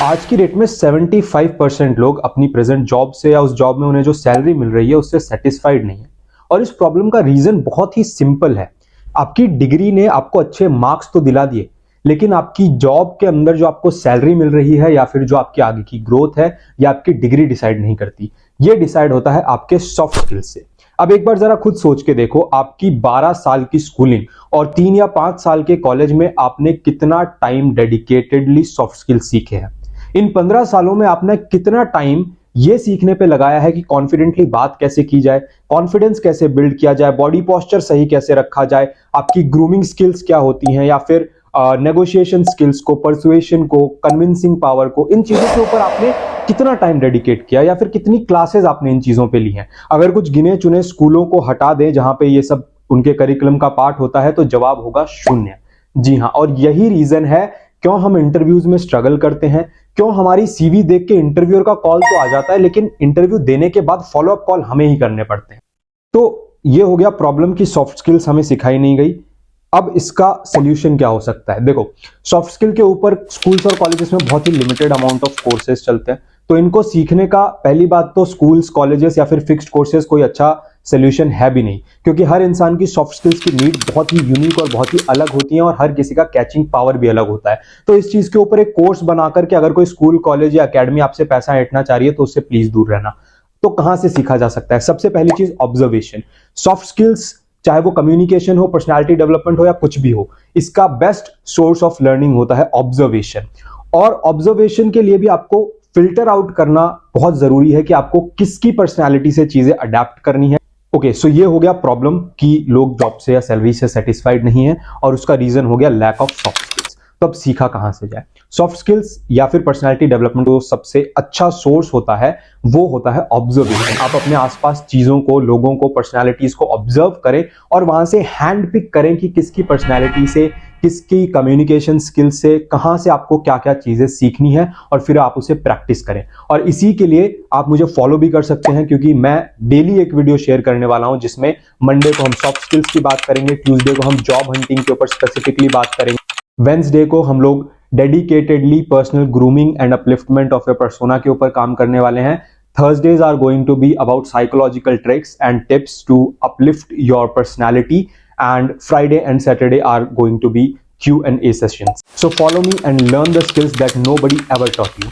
आज की डेट में 75% लोग अपनी प्रेजेंट जॉब से या उस जॉब में उन्हें जो सैलरी मिल रही है उससे सेटिस्फाइड नहीं है। और इस प्रॉब्लम का रीजन बहुत ही सिंपल है। आपकी डिग्री ने आपको अच्छे मार्क्स तो दिला दिए, लेकिन आपकी जॉब के अंदर जो आपको सैलरी मिल रही है या फिर जो आपकी आगे की ग्रोथ है, या आपकी डिग्री डिसाइड नहीं करती। ये डिसाइड होता है आपके सॉफ्ट स्किल्स से। अब एक बार जरा खुद सोच के देखो, आपकी 12 साल की स्कूलिंग और 3 या 5 साल के कॉलेज में आपने कितना टाइम डेडिकेटेडली सॉफ्ट स्किल्स सीखे हैं। इन 15 सालों में आपने कितना टाइम ये सीखने पे लगाया है कि कॉन्फिडेंटली बात कैसे की जाए, कॉन्फिडेंस कैसे बिल्ड किया जाए, बॉडी पोस्चर सही कैसे रखा जाए, आपकी ग्रूमिंग स्किल्स क्या होती हैं, या फिर नेगोशिएशन स्किल्स को, परसुएशन को, कन्विंसिंग पावर को, इन चीजों के ऊपर आपने कितना टाइम डेडिकेट किया, या फिर कितनी क्लासेस आपने इन चीजों पे ली हैं। अगर कुछ गिने चुने स्कूलों को हटा दें जहां पे ये सब उनके करिकुलम का पार्ट होता है, तो जवाब होगा 0। जी हाँ, और यही रीजन है क्यों हम इंटरव्यूज में स्ट्रगल करते हैं, क्यों हमारी सीवी देख के इंटरव्यूअर का कॉल तो आ जाता है, लेकिन इंटरव्यू देने के बाद फॉलोअप कॉल हमें ही करने पड़ते हैं। तो ये हो गया प्रॉब्लम की सॉफ्ट स्किल्स हमें सिखाई नहीं गई। अब इसका सोल्यूशन क्या हो सकता है? देखो, सॉफ्ट स्किल के ऊपर स्कूल्स और कॉलेजेस में बहुत ही लिमिटेड अमाउंट ऑफ कोर्सेज चलते हैं, तो इनको सीखने का पहली बात तो स्कूल्स, कॉलेजेस या फिर फिक्स्ड कोर्सेज कोई अच्छा सोल्यूशन है भी नहीं, क्योंकि हर इंसान की सॉफ्ट स्किल्स की नीड बहुत ही यूनिक और बहुत ही अलग होती है, और हर किसी का कैचिंग पावर भी अलग होता है। तो इस चीज के ऊपर एक कोर्स बनाकर के अगर कोई स्कूल, कॉलेज या एकेडमी आपसे पैसा ऐंठना चाह रही है, तो उससे प्लीज दूर रहना। तो कहां से सीखा जा सकता है? सबसे पहली चीज ऑब्जर्वेशन। सॉफ्ट स्किल्स, चाहे वो कम्युनिकेशन हो, पर्सनालिटी डेवलपमेंट हो या कुछ भी हो, इसका बेस्ट सोर्स ऑफ लर्निंग होता है ऑब्जर्वेशन। और ऑब्जर्वेशन के लिए भी आपको फिल्टर आउट करना बहुत जरूरी है कि आपको किसकी पर्सनालिटी से चीजें अडेप्ट करनी है। ओके, सो ये हो गया प्रॉब्लम कि लोग जॉब से या सैलरी से सेटिस्फाइड नहीं है, और उसका रीजन हो गया लैक ऑफ सॉफ्ट स्किल्स। तो अब सीखा कहां से जाए? सॉफ्ट स्किल्स या फिर पर्सनालिटी डेवलपमेंट जो सबसे अच्छा सोर्स होता है वो होता है ऑब्जर्वेशन। आप अपने आसपास चीजों को, लोगों को, पर्सनालिटीज को ऑब्जर्व करें और वहां से हैंड पिक करें कि किसकी पर्सनालिटी से, किसकी कम्युनिकेशन स्किल से, कहां से आपको क्या क्या चीजें सीखनी है, और फिर आप उसे प्रैक्टिस करें। और इसी के लिए आप मुझे फॉलो भी कर सकते हैं, क्योंकि मैं डेली एक वीडियो शेयर करने वाला हूं, जिसमें मंडे को हम सॉफ्ट स्किल्स की बात करेंगे, ट्यूसडे को हम जॉब हंटिंग के ऊपर स्पेसिफिकली बात करेंगे, वेंसडे को हम लोग dedicatedly personal grooming and upliftment of A persona के ऊपर काम करने वाले हैं। Thursdays are going to be about psychological tricks and tips to uplift your personality, and Friday and Saturday are going to be Q&A sessions. So follow me and learn the skills that nobody ever taught you.